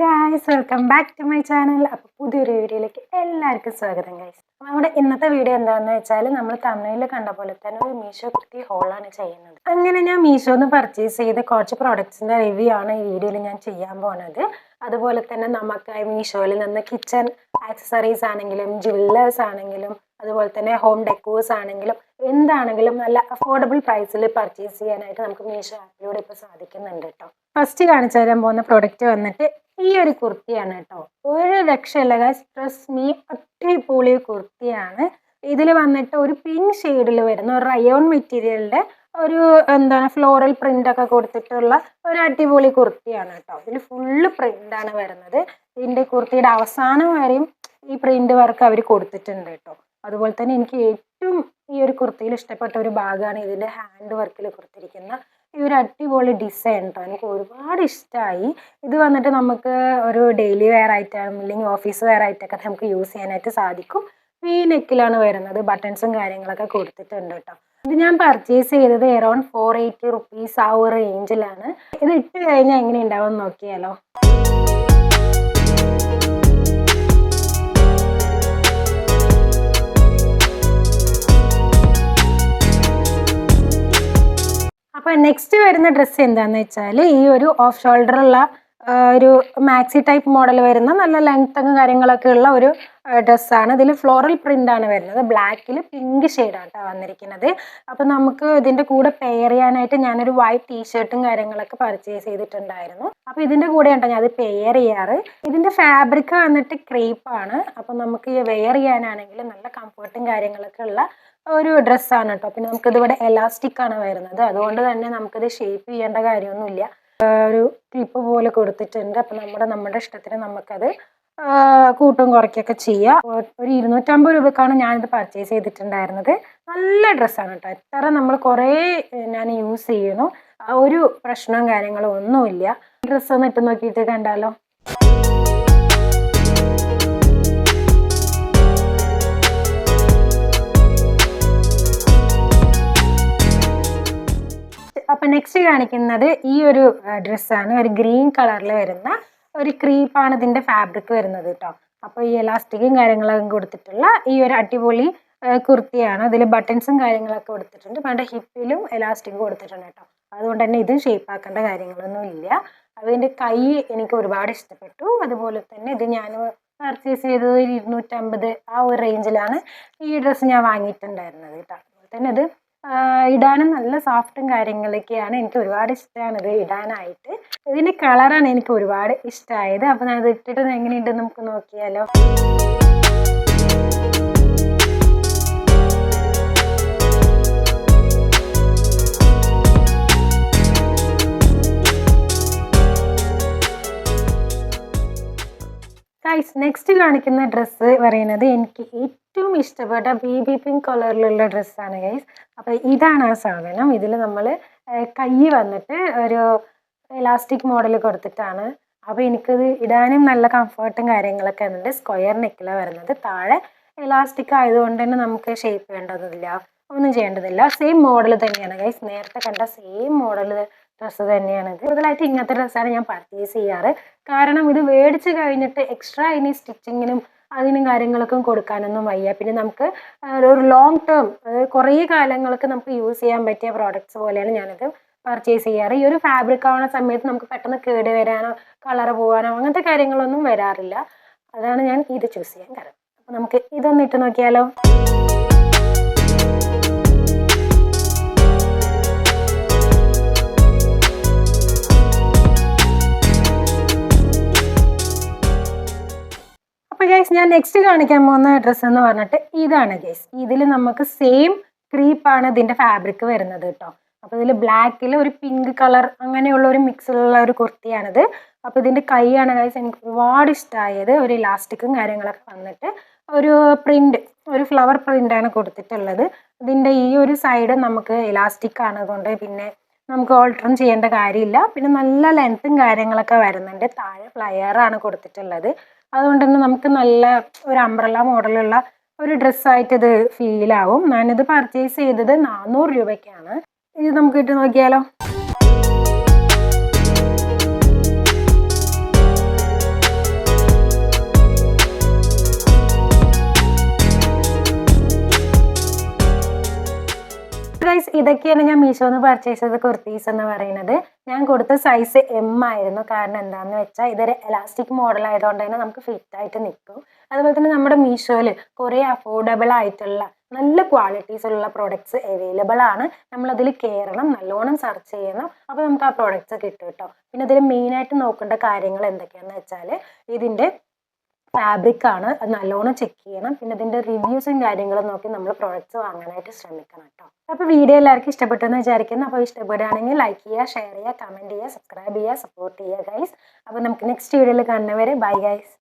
Guys, welcome back to my channel. അപ്പോൾ പുതിയൊരു വീഡിയോയിലേക്ക് എല്ലാവർക്കും സ്വാഗതം ഗായ്സ്. നമ്മുടെ ഇന്നത്തെ വീഡിയോ എന്താണെന്ന് വെച്ചാൽ നമ്മൾ തമിഴിൽ കണ്ട പോലെ തന്നെ ഒരു മീഷോ കുർത്തി ഹോളാണ് ചെയ്യുന്നത്. അങ്ങനെ ഞാൻ മീഷോന്ന് പർച്ചേസ് ചെയ്ത് കുറച്ച് പ്രോഡക്ട്സിൻ്റെ റിവ്യൂ ആണ് ഈ വീഡിയോയിൽ ഞാൻ ചെയ്യാൻ പോകുന്നത്. അതുപോലെ തന്നെ നമുക്ക് മീഷോയിൽ നിന്ന് കിച്ചൺ ആക്സസറീസ് ആണെങ്കിലും ജ്വല്ലേഴ്സ് ആണെങ്കിലും അതുപോലെ തന്നെ ഹോം ഡെക്കോഴ്സ് ആണെങ്കിലും എന്താണെങ്കിലും നല്ല അഫോർഡബിൾ പ്രൈസിൽ പർച്ചേസ് ചെയ്യാനായിട്ട് നമുക്ക് മീഷോ ആപ്പിലൂടെ ഇപ്പോൾ സാധിക്കുന്നുണ്ട് കേട്ടോ. ഫസ്റ്റ് കാണിച്ചു തരാൻ പോകുന്ന പ്രൊഡക്റ്റ് വന്നിട്ട് ഈ ഒരു കുർത്തിയാണ് കേട്ടോ. ഒരു രക്ഷയില്ല ഗൈസ്, ട്രസ്റ്റ് മീ, അടിപൊളി കുർത്തിയാണ്. ഇതിൽ വന്നിട്ട് ഒരു പിങ്ക് ഷെയ്ഡിൽ വരുന്ന ഒരു റയോൺ മെറ്റീരിയലിൻ്റെ ഒരു ഫ്ലോറൽ പ്രിന്റ് ഒക്കെ കൊടുത്തിട്ടുള്ള ഒരു അടിപൊളി കുർത്തിയാണ് കേട്ടോ. ഇതിൽ ഫുള്ള് പ്രിന്റാണ് വരുന്നത്. ഇതിൻ്റെ കുർത്തിയുടെ അവസാനം വരെയും ഈ പ്രിന്റ് വർക്ക് അവർ കൊടുത്തിട്ടുണ്ട് കേട്ടോ. അതുപോലെ തന്നെ എനിക്ക് ഏറ്റവും ഈ ഒരു കുർത്തിയിൽ ഇഷ്ടപ്പെട്ട ഒരു ഭാഗമാണ് ഇതിൻ്റെ ഹാൻഡ് വർക്കിൽ കൊടുത്തിരിക്കുന്ന ഈ ഒരു അടിപൊളി ഡിസൈൻ കേട്ടോ. എനിക്ക് ഒരുപാട് ഇഷ്ടമായി. ഇത് വന്നിട്ട് നമുക്ക് ഒരു ഡെയിലി വെയർ ആയിട്ടാണ് അല്ലെങ്കിൽ ഓഫീസ് വെയർ ആയിട്ടൊക്കെ നമുക്ക് യൂസ് ചെയ്യാനായിട്ട് സാധിക്കും. വി നെക്കിലാണ് വരുന്നത്. ബട്ടൺസും കാര്യങ്ങളൊക്കെ കൊടുത്തിട്ടുണ്ട് കേട്ടോ. ഇത് ഞാൻ പർച്ചേസ് ചെയ്തത് അറൗണ്ട് 480 റുപ്പീസ് ആ ഒരു റേഞ്ചിലാണ്. ഇത് ഇട്ട് കഴിഞ്ഞാൽ എങ്ങനെ ഉണ്ടാവും നോക്കിയാലോ. അപ്പോൾ നെക്സ്റ്റ് വരുന്ന ഡ്രസ്സ് എന്താണെന്ന് വെച്ചാൽ ഈ ഒരു ഓഫ് ഷോൾഡറുള്ള ഒരു മാക്സി ടൈപ്പ് മോഡൽ വരുന്ന നല്ല ലെങ്ത്തും കാര്യങ്ങളൊക്കെ ഉള്ള ഒരു ഡ്രസ്സാണ്. ഇതിൽ ഫ്ലോറൽ പ്രിന്റ് ആണ് വരുന്നത്. ബ്ലാക്കിൽ പിങ്ക് ഷെയ്ഡാണ് കേട്ടോ വന്നിരിക്കുന്നത്. അപ്പോൾ നമുക്ക് ഇതിൻ്റെ കൂടെ പെയർ ചെയ്യാനായിട്ട് ഞാനൊരു വൈറ്റ് ടീഷർട്ടും കാര്യങ്ങളൊക്കെ പർച്ചേസ് ചെയ്തിട്ടുണ്ടായിരുന്നു. അപ്പോൾ ഇതിൻ്റെ കൂടെ ഉണ്ടോ ഞാൻ അത് പെയർ ചെയ്യാറ്. ഇതിൻ്റെ ഫാബ്രിക് വന്നിട്ട് ക്രേപ്പാണ്. അപ്പോൾ നമുക്ക് വെയർ ചെയ്യാനാണെങ്കിൽ നല്ല കംഫർട്ടും കാര്യങ്ങളൊക്കെ ഉള്ള ഒരു ഡ്രസ്സാണ് കേട്ടോ. പിന്നെ നമുക്കിത് ഇവിടെ എലാസ്റ്റിക് ആണ് വരുന്നത്. അതുകൊണ്ട് തന്നെ നമുക്കിത് ഷേപ്പ് ചെയ്യേണ്ട കാര്യമൊന്നുമില്ല. ഒരു ക്ലിപ്പ് പോലെ കൊടുത്തിട്ടുണ്ട്. അപ്പം നമ്മുടെ ഇഷ്ടത്തിന് നമുക്കത് കൂട്ടും കുറയ്ക്കൊക്കെ ചെയ്യാം. ഒരു 250 രൂപക്കാണ് ഞാനിത് പർച്ചേസ് ചെയ്തിട്ടുണ്ടായിരുന്നത്. നല്ല ഡ്രസ്സാണ് കേട്ടോ. എത്ര നമ്മൾ കുറേ ഞാൻ യൂസ് ചെയ്യുന്നു, ഒരു പ്രശ്നവും കാര്യങ്ങളും ഒന്നുമില്ല. ഡ്രസ്സ് ഒന്ന് ഇട്ട് നോക്കിയിട്ട് കണ്ടാലോ. അപ്പം നെക്സ്റ്റ് കാണിക്കുന്നത് ഈ ഒരു ഡ്രസ്സാണ്. ഒരു ഗ്രീൻ കളറിൽ വരുന്ന ഒരു ക്രീപ്പാണ് ഇതിൻ്റെ ഫാബ്രിക് വരുന്നത് കേട്ടോ. അപ്പോൾ ഈ എലാസ്റ്റിക്കും കാര്യങ്ങളൊക്കെ കൊടുത്തിട്ടുള്ള ഈ ഒരു അടിപൊളി കുർത്തിയാണ്. ഇതിൽ ബട്ടൺസും കാര്യങ്ങളൊക്കെ കൊടുത്തിട്ടുണ്ട്. പണ്ട് ഹിപ്പിലും എലാസ്റ്റിക് കൊടുത്തിട്ടുണ്ട് കേട്ടോ. അതുകൊണ്ട് തന്നെ ഇത് ഷേപ്പ് ആക്കേണ്ട കാര്യങ്ങളൊന്നും ഇല്ല. അതിൻ്റെ കൈ എനിക്ക് ഒരുപാട് ഇഷ്ടപ്പെട്ടു. അതുപോലെ തന്നെ ഇത് ഞാൻ പർച്ചേസ് ചെയ്തത് 250 ആ ഒരു റേഞ്ചിലാണ് ഈ ഡ്രസ്സ് ഞാൻ വാങ്ങിയിട്ടുണ്ടായിരുന്നത് കേട്ടോ. അതുപോലെ തന്നെ ഇത് ഇടാനും നല്ല സോഫ്റ്റും കാര്യങ്ങളൊക്കെയാണ്. എനിക്ക് ഒരുപാട് ഇഷ്ടമാണ് ഇത് ഇടാനായിട്ട്. ഇതിൻ്റെ കളറാണ് എനിക്ക് ഒരുപാട് ഇഷ്ടമായത്. അപ്പോൾ ഞാൻ ഇത് ഇട്ടിട്ട് എങ്ങനെയുണ്ടെന്ന് നമുക്ക് നോക്കിയാലോ. ഗൈസ്, നെക്സ്റ്റ് കാണിക്കുന്ന ഡ്രസ്സ് പറയുന്നത് എനിക്ക് ഏറ്റവും ഇഷ്ടപ്പെട്ട ബേബി പിങ്ക് കളറിലുള്ള ഡ്രസ്സാണ് ഗൈസ്. അപ്പോൾ ഇതാണ് ആ സാധനം. ഇതിൽ നമ്മൾ കൈ വന്നിട്ട് ഒരു എലാസ്റ്റിക് മോഡൽ കൊടുത്തിട്ടാണ്. അപ്പോൾ എനിക്കത് ഇടാനും നല്ല കംഫർട്ടും കാര്യങ്ങളൊക്കെ ഉണ്ട്. സ്ക്വയർ നെക്കിലാണ് വരുന്നത്. താഴെ എലാസ്റ്റിക് ആയതുകൊണ്ട് തന്നെ നമുക്ക് ഷേപ്പ് ചെയ്യേണ്ടതില്ല, ഒന്നും ചെയ്യേണ്ടതില്ല. സെയിം മോഡൽ തന്നെയാണ് ഗൈസ്. നേരത്തെ കണ്ട സെയിം മോഡൽ ഡ്രസ്സ് തന്നെയാണ്. കൂടുതലായിട്ട് ഇങ്ങനത്തെ ഡ്രസ്സാണ് ഞാൻ പർച്ചേസ് ചെയ്യാറ്. കാരണം ഇത് മേടിച്ച് കഴിഞ്ഞിട്ട് എക്സ്ട്രാ ഇനി സ്റ്റിച്ചിങ്ങിനും അതിനും കാര്യങ്ങളൊക്കെ കൊടുക്കാനൊന്നും വയ്യ. പിന്നെ നമുക്ക് ഒരു ലോങ് ടേം, കുറേ കാലങ്ങൾക്ക് നമുക്ക് യൂസ് ചെയ്യാൻ പറ്റിയ പ്രോഡക്റ്റ്സ് പോലെയാണ് ഞാനിത് പർച്ചേസ് ചെയ്യാറ്. ഈ ഒരു ഫാബ്രിക് ആവുന്ന സമയത്ത് നമുക്ക് പെട്ടെന്ന് കേട് വരാനോ കളർ പോകാനോ അങ്ങനത്തെ കാര്യങ്ങളൊന്നും വരാറില്ല. അതാണ് ഞാൻ ഇത് ചൂസ് ചെയ്യാൻ കാരണം. അപ്പോൾ നമുക്ക് ഇതൊന്ന് ഇട്ട് നോക്കിയാലോ. അപ്പോൾ ഗൈസ്, ഞാൻ നെക്സ്റ്റ് കാണിക്കാൻ പോകുന്ന ഡ്രസ്സ് എന്ന് പറഞ്ഞിട്ട് ഇതാണ് ഗൈസ്. ഇതിൽ നമുക്ക് സെയിം ക്രീപ്പാണ് ഇതിൻ്റെ ഫാബ്രിക് വരുന്നത് കേട്ടോ. അപ്പോൾ ഇതിൽ ബ്ലാക്കിൽ ഒരു പിങ്ക് കളർ അങ്ങനെയുള്ള ഒരു മിക്സിലുള്ള ഒരു കുർത്തിയാണിത്. അപ്പോൾ ഇതിൻ്റെ കൈയാണ് ഗൈസ് എനിക്ക് ഒരുപാട് ഇഷ്ടമായത്. ഒരു ഇലാസ്റ്റിക്കും കാര്യങ്ങളൊക്കെ വന്നിട്ട് ഒരു പ്രിന്റ്, ഒരു ഫ്ലവർ പ്രിൻ്റാണ് കൊടുത്തിട്ടുള്ളത്. ഇതിൻ്റെ ഈ ഒരു സൈഡ് നമുക്ക് ഇലാസ്റ്റിക് ആണ്. അതുകൊണ്ട് പിന്നെ നമുക്ക് ഓൾട്ടറും ചെയ്യേണ്ട കാര്യമില്ല. പിന്നെ നല്ല ലെങ്ത്തും കാര്യങ്ങളൊക്കെ വരുന്നുണ്ട്. താഴെ ഫ്ലയറാണ് കൊടുത്തിട്ടുള്ളത്. അതുകൊണ്ട് തന്നെ നമുക്ക് നല്ല ഒരു അംബ്രല്ല മോഡലുള്ള ഒരു ഡ്രസ്സായിട്ട് ഇത് ഫീലാവും. ഞാനിത് പർച്ചേസ് ചെയ്തത് 400 രൂപയ്ക്കാണ്. ഇത് നമുക്ക് ഇട്ട് നോക്കിയാലോ. ഇതൊക്കെയാണ് ഞാൻ മീഷോന്ന് പർച്ചേസ് ചെയ്ത കുർത്തീസ് എന്ന് പറയുന്നത്. ഞാൻ കൊടുത്ത സൈസ് എം ആയിരുന്നു. കാരണം എന്താണെന്ന് വെച്ചാൽ ഇതൊരു എലാസ്റ്റിക് മോഡൽ ആയതുകൊണ്ട് തന്നെ നമുക്ക് ഫിറ്റ് ആയിട്ട് നിൽക്കും. അതുപോലെ തന്നെ നമ്മുടെ മീഷോയിൽ കുറേ അഫോർഡബിൾ ആയിട്ടുള്ള നല്ല ക്വാളിറ്റീസ് ഉള്ള പ്രോഡക്ട്സ് അവൈലബിൾ ആണ്. നമ്മളതിൽ കയറണം, നല്ലോണം സെർച്ച് ചെയ്യണം, അപ്പോൾ നമുക്ക് ആ പ്രോഡക്ട്സ് കിട്ടും കേട്ടോ. പിന്നെ ഇതിൽ മെയിനായിട്ട് നോക്കേണ്ട കാര്യങ്ങൾ എന്തൊക്കെയാണെന്ന് വെച്ചാൽ ഇതിൻ്റെ ഫാബ്രിക് ആണ്, അത് നല്ലോണം ചെക്ക് ചെയ്യണം. പിന്നെ ഇതിൻ്റെ റിവ്യൂസും കാര്യങ്ങളും നോക്കി നമ്മൾ പ്രോഡക്റ്റ്സ് വാങ്ങാനായിട്ട് ശ്രമിക്കണം കേട്ടോ. അപ്പോൾ വീഡിയോ എല്ലാവർക്കും ഇഷ്ടപ്പെട്ടെന്ന് വിചാരിക്കുന്നു. അപ്പോൾ ഇഷ്ടപ്പെടുകയാണെങ്കിൽ ലൈക്ക് ചെയ്യുക, ഷെയർ ചെയ്യുക, കമൻറ്റ് ചെയ്യുക, സബ്സ്ക്രൈബ് ചെയ്യുക, സപ്പോർട്ട് ചെയ്യുക ഗൈസ്. അപ്പോൾ നമുക്ക് നെക്സ്റ്റ് വീഡിയോയിൽ കാണുന്നവരെ ബൈ ഗൈസ്.